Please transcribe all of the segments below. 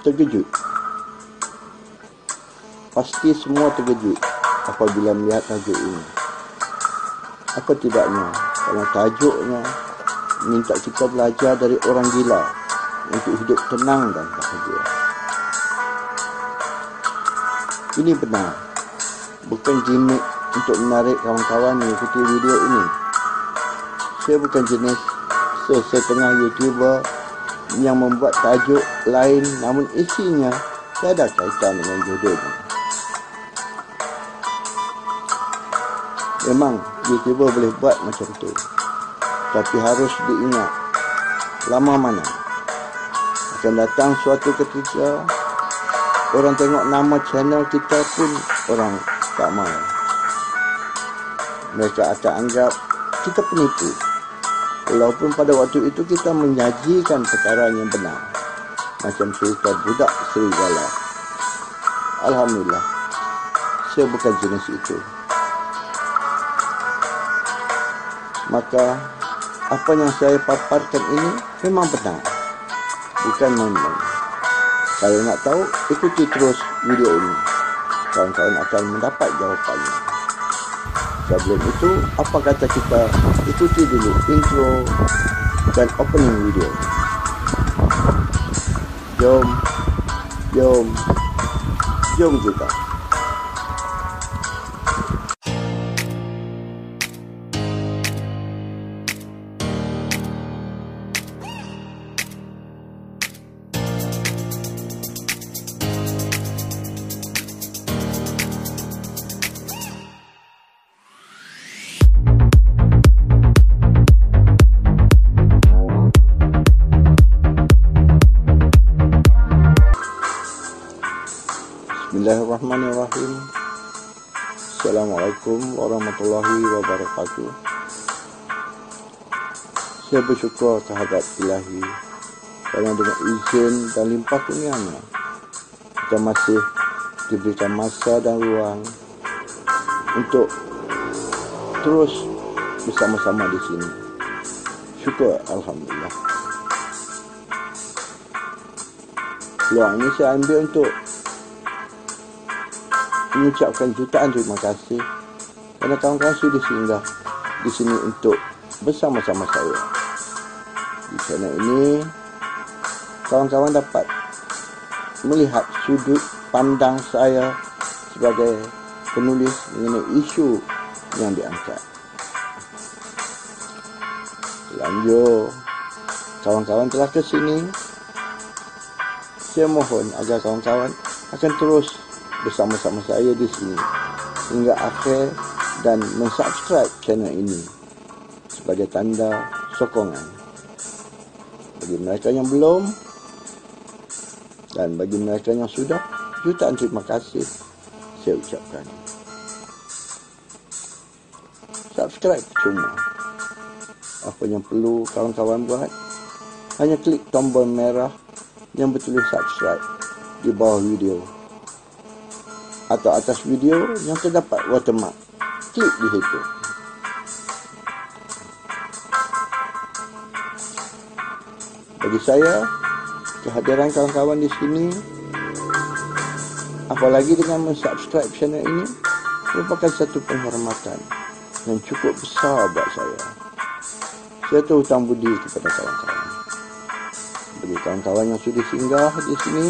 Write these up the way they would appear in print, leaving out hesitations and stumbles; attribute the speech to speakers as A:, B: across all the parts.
A: terkejut. Pasti semua terkejut apabila melihat tajuk ini. Apa tidaknya kalau tajuknya minta kita belajar dari orang gila untuk hidup tenang dan bahagia. Ini benar, bukan gimmick untuk menarik kawan-kawan mengikuti video ini. Saya bukan jenis setengah YouTuber yang membuat tajuk lain namun isinya tiada kaitan dengan jodohnya. Memang YouTuber boleh buat macam tu, tapi harus diingat, lama mana akan datang suatu ketika orang tengok nama channel kita pun orang tak mahu. Mereka akan anggap kita penipu, walaupun pada waktu itu kita menyajikan perkara yang benar, macam cerita budak serigala. Alhamdulillah, saya bukan jenis itu. Maka apa yang saya paparkan ini memang benar, bukan main-main. Kalau nak tahu, ikuti terus video ini. Kawan-kawan akan mendapat jawapannya. Sebelum itu, apa kata kita ikuti dulu intro dan opening video. Jom kita. Bismillahirrahmanirrahim. Assalamualaikum warahmatullahi wabarakatuh. Saya bersyukur kehadrat Ilahi kerana dengan izin dan limpah kurnianya kita masih diberikan masa dan ruang untuk terus bersama-sama di sini. Syukur Alhamdulillah. Peluang ini saya ambil untuk mengucapkan jutaan terima kasih kerana kawan-kawan sudah singgah di sini untuk bersama-sama saya. Di channel ini, kawan-kawan dapat melihat sudut pandang saya sebagai penulis mengenai isu yang diangkat. Lanjut, kawan-kawan telah ke sini, saya mohon agar kawan-kawan akan terus bersama-sama saya di sini hingga akhir dan mensubscribe channel ini sebagai tanda sokongan. Bagi mereka yang belum dan bagi mereka yang sudah, jutaan terima kasih saya ucapkan. Subscribe cuma. Apa yang perlu kawan-kawan buat, hanya klik tombol merah yang bertulis subscribe di bawah video atau atas video yang terdapat watermark. Klik di situ. Bagi saya, kehadiran kawan-kawan di sini, apalagi dengan mensubscribe channel ini, merupakan satu penghormatan yang cukup besar buat saya. Saya terhutang budi kepada kawan-kawan. Bagi kawan-kawan yang sudah singgah di sini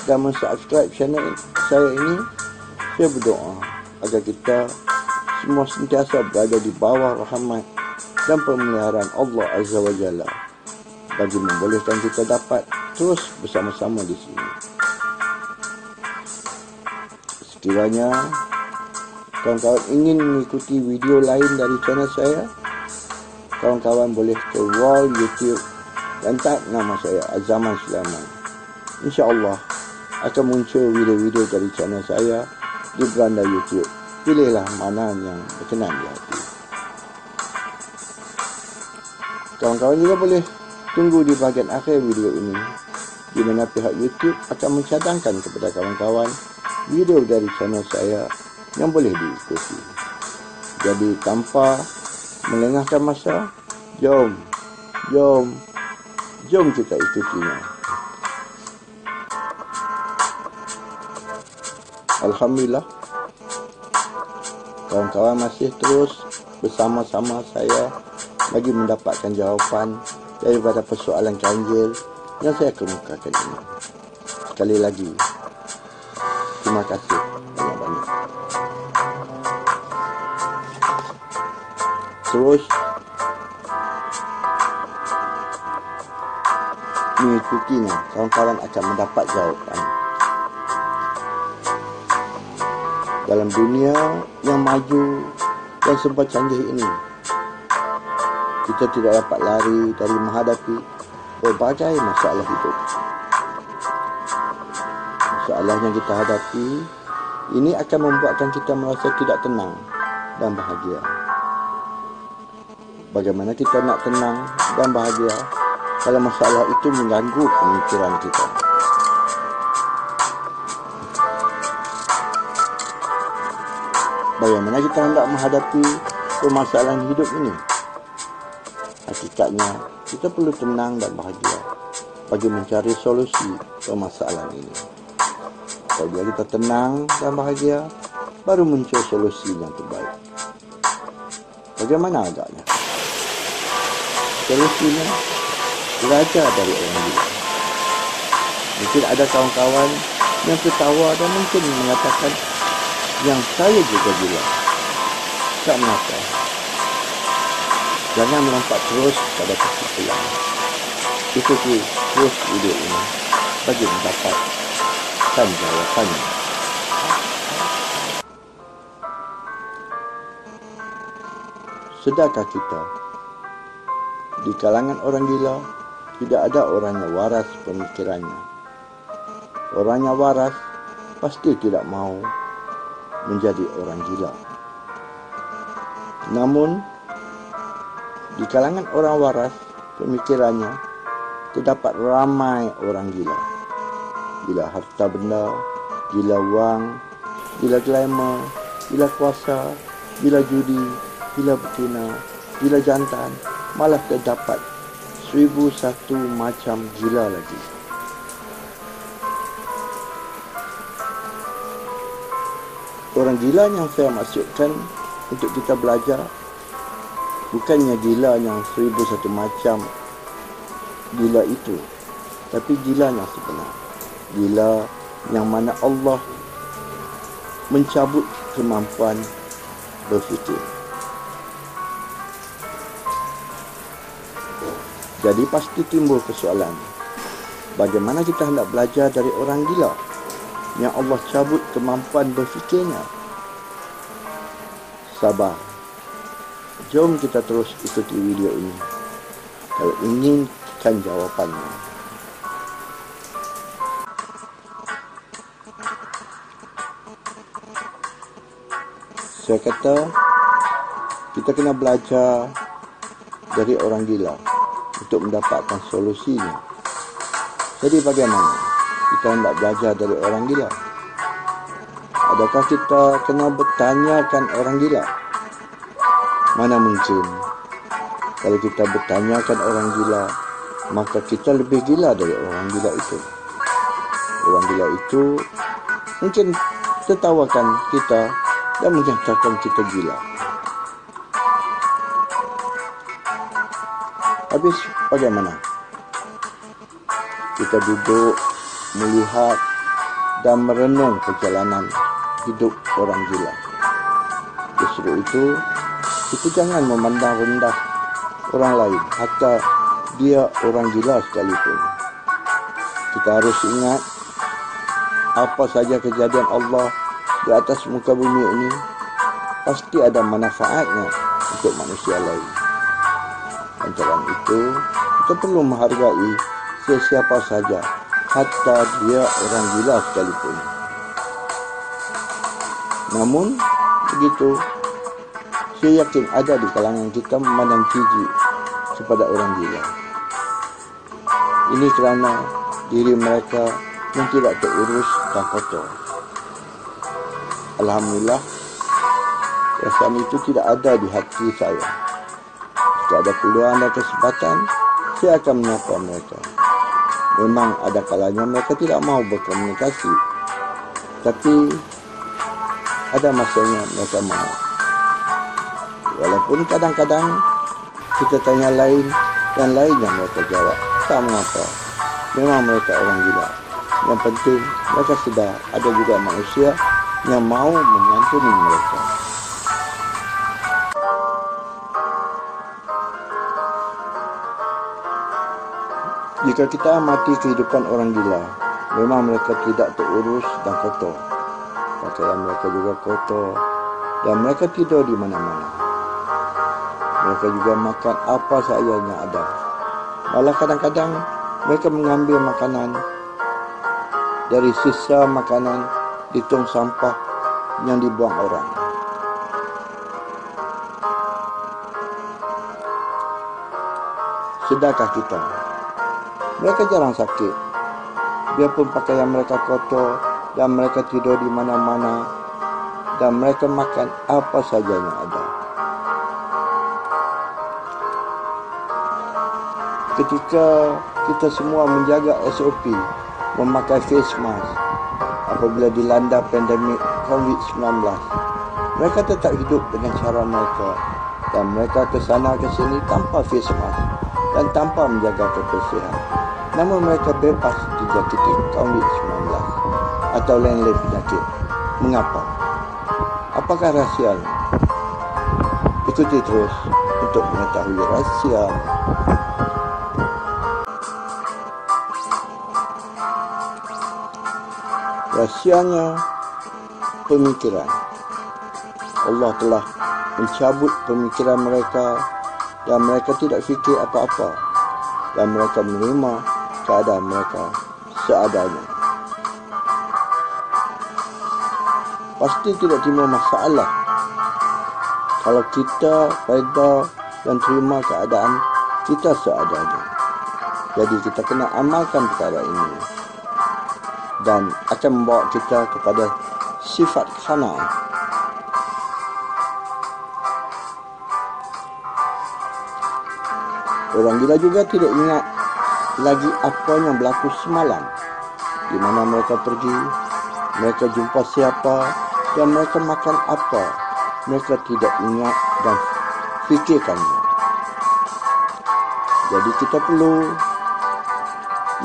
A: dan mensubscribe channel saya ini, saya berdoa agar kita semua sentiasa berada di bawah rahmat dan pemeliharaan Allah Azza wa Jalla bagi membolehkan kita dapat terus bersama-sama di sini. Sekiranya kawan-kawan ingin mengikuti video lain dari channel saya, kawan-kawan boleh ke wall YouTube dan type nama saya Azaman Sulaiman. InsyaAllah akan muncul video-video dari channel saya di beranda YouTube. Pilihlah mana yang berkenan di hati. Kawan-kawan juga boleh tunggu di bahagian akhir video ini, di mana pihak YouTube akan mencadangkan kepada kawan-kawan video dari channel saya yang boleh diikuti. Jadi tanpa melengahkan masa, jom kita ikutinya. Alhamdulillah, kawan-kawan masih terus bersama-sama saya bagi mendapatkan jawapan daripada persoalan ganjil yang saya kemukakan ini. Sekali lagi, terima kasih banyak-banyak. Terus mengikutinya, kawan-kawan akan mendapat jawapan. Dalam dunia yang maju dan serba canggih ini, kita tidak dapat lari dari menghadapi berbagai masalah hidup. Masalah yang kita hadapi ini akan membuatkan kita merasa tidak tenang dan bahagia. Bagaimana kita nak tenang dan bahagia kalau masalah itu mengganggu pemikiran kita? Bagaimana kita hendak menghadapi permasalahan hidup ini? Hakikatnya, kita perlu tenang dan bahagia bagi mencari solusi permasalahan ini. Apabila kita tenang dan bahagia, baru muncul solusi yang terbaik. Bagaimana agaknya? Solusinya belajar dari orang gila. Mungkin ada kawan-kawan yang tertawa dan mungkin mengatakan yang saya juga gila. Tak mengapa. Jangan melompat terus pada kesimpulan. Ikuti terus video ini bagi mendapatkan jawapannya. Sedarkah kita, di kalangan orang gila tidak ada orang yang waras pemikirannya. Orang yang waras pasti tidak mau menjadi orang gila. Namun, di kalangan orang waras pemikirannya terdapat ramai orang gila. Gila harta benda, gila wang, gila glamour, gila kuasa, gila judi, gila betina, gila jantan, malah terdapat 1001 macam gila lagi. Orang gila yang saya maksudkan untuk kita belajar bukannya gila yang 1001 macam gila itu, tapi gila yang sebenar. Gila yang mana Allah mencabut kemampuan berfikir. Jadi pasti timbul persoalan, bagaimana kita hendak belajar dari orang gila yang Allah cabut kemampuan berfikirnya? Sabar. Jom kita terus ikuti video ini kalau inginkan jawapannya. Saya kata kita kena belajar dari orang gila untuk mendapatkan solusinya. Jadi bagaimana kita hendak belajar dari orang gila? Adakah kita kena bertanyakan orang gila? Mana mungkin. Kalau kita bertanyakan orang gila, maka kita lebih gila dari orang gila itu. Orang gila itu mungkin tertawakan kita dan menyatakan kita gila. Habis bagaimana? Kita duduk melihat dan merenung perjalanan hidup orang gila. Justru itu, kita jangan memandang rendah orang lain, hatta dia orang gila sekalipun. Kita harus ingat, apa saja kejadian Allah di atas muka bumi ini, pasti ada manfaatnya untuk manusia lain. Antara itu, kita perlu menghargai sesiapa saja, hatta dia orang gila sekalipun. Namun, begitu, saya yakin ada di kalangan kita memandang jijik kepada orang gila. Ini kerana diri mereka yang tidak terurus dan kotor. Alhamdulillah, perasaan itu tidak ada di hati saya. Jika ada peluang dan kesempatan, saya akan menyapa mereka. Memang ada kalanya mereka tidak mau berkomunikasi. Tapi ada masanya mereka mau. Walaupun kadang-kadang kita tanya lain dan lainnya mereka jawab, tak mengapa. Memang mereka orang gila. Yang penting mereka sedar ada juga manusia yang mau menyantuni mereka. Jika kita amati kehidupan orang gila, memang mereka tidak terurus dan kotor. Pakaian mereka juga kotor dan mereka tidur di mana-mana. Mereka juga makan apa sahaja yang ada. Malah kadang-kadang mereka mengambil makanan dari sisa makanan di tong sampah yang dibuang orang. Sedangkan kita, mereka jarang sakit. Biarpun pakaian mereka kotor dan mereka tidur di mana-mana dan mereka makan apa saja yang ada. Ketika kita semua menjaga SOP, memakai face mask apabila dilanda pandemik COVID-19, mereka tetap hidup dengan cara mereka dan mereka ke sana ke sini tanpa face mask dan tanpa menjaga kebersihan. Namun mereka bebas dijangkiti COVID-19 atau lain-lain penyakit. Mengapa? Apakah rahsianya? Ikuti terus untuk mengetahui rahsia. Rahsianya pemikiran. Allah telah mencabut pemikiran mereka dan mereka tidak fikir apa-apa dan mereka menerima keadaan mereka seadanya. Pasti tidak timbul masalah kalau kita reda dan terima keadaan kita seadanya. Jadi kita kena amalkan perkara ini dan akan membawa kita kepada sifat qanaah. Orang gila juga tidak ingat lagi apa yang berlaku semalam, di mana mereka pergi, mereka jumpa siapa dan mereka makan apa. Mereka tidak ingat dan fikirkannya. Jadi kita perlu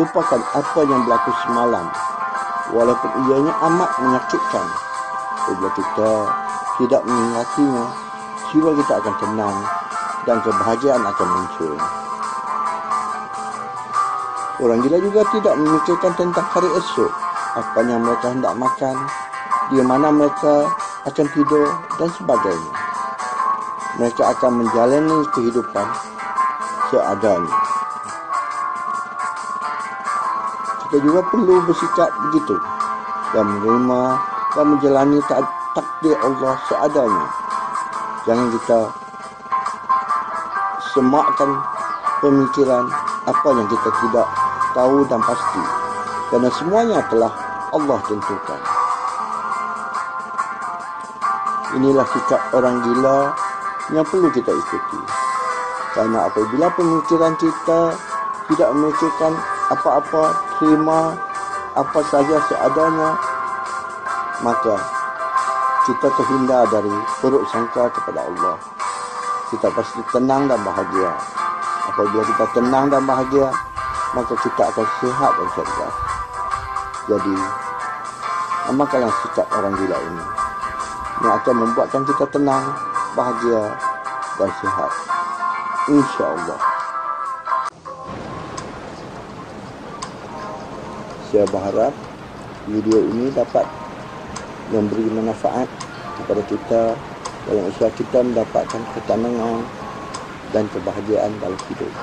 A: lupakan apa yang berlaku semalam, walaupun ianya amat menyakitkan. Apabila kita tidak mengingatinya, jiwa kita akan tenang dan kebahagiaan akan muncul. Orang gila juga tidak memikirkan tentang hari esok, apa yang mereka hendak makan, di mana mereka akan tidur dan sebagainya. Mereka akan menjalani kehidupan seadanya. Kita juga perlu bersikap begitu dan menerima dan menjalani takdir Allah seadanya. Jangan kita semakkan pemikiran apa yang kita tidak tahu dan pasti, kerana semuanya telah Allah tentukan. Inilah sikap orang gila yang perlu kita ikuti. Kerana apabila pemikiran kita tidak memikirkan apa-apa, terima apa saja seadanya, maka kita terhindar dari buruk sangka kepada Allah. Kita pasti tenang dan bahagia. Apabila kita tenang dan bahagia, maka kita akan sihat dan cerdas. Jadi, amalkanlah sikap orang gila ini yang akan membuatkan kita tenang, bahagia dan sihat. InsyaAllah. Saya berharap video ini dapat memberi manfaat kepada kita dalam usaha kita mendapatkan ketenangan dan kebahagiaan dalam hidup.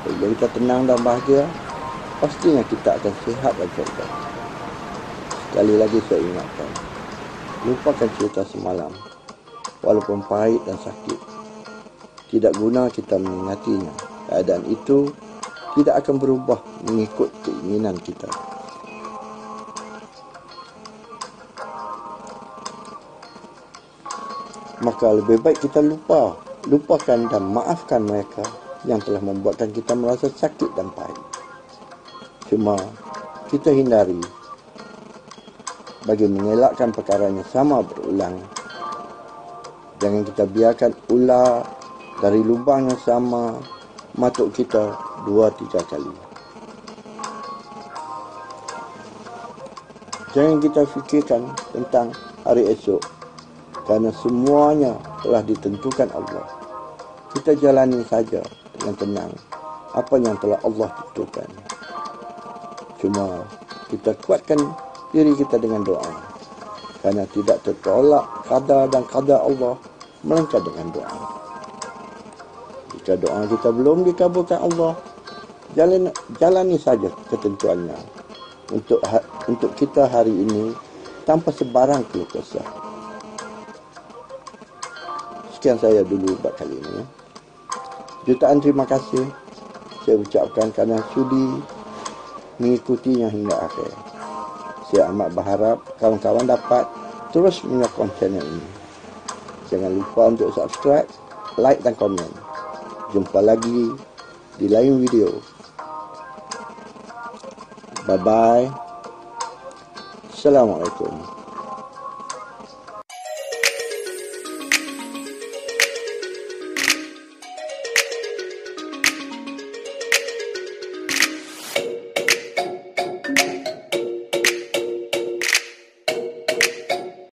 A: Bila kita tenang dan bahagia, pastinya kita akan sihat dan cerdas. Sekali lagi saya ingatkan, lupakan cerita semalam, walaupun pahit dan sakit. Tidak guna kita mengingatinya. Keadaan itu tidak akan berubah mengikut keinginan kita. Maka lebih baik kita lupakan dan maafkan mereka yang telah membuatkan kita merasa sakit dan pahit. Cuma kita hindari bagi mengelakkan perkara yang sama berulang. Jangan kita biarkan ular dari lubang yang sama matuk kita 2-3 kali. Jangan kita fikirkan tentang hari esok, kerana semuanya telah ditentukan Allah. Kita jalani saja dengan tenang apa yang telah Allah tentukan. Cuma kita kuatkan diri kita dengan doa, kerana tidak tertolak qadar dan qadar Allah melainkan dengan doa. Jika doa kita belum dikabulkan Allah, jalani saja ketentuannya untuk kita hari ini tanpa sebarang keluh kesah. Sekian saya dulu buat kali ini. Jutaan terima kasih saya ucapkan kerana sudi mengikutinya hingga akhir. Saya amat berharap kawan-kawan dapat terus menyokong channel ini. Jangan lupa untuk subscribe, like dan komen. Jumpa lagi di lain video. Bye-bye. Assalamualaikum.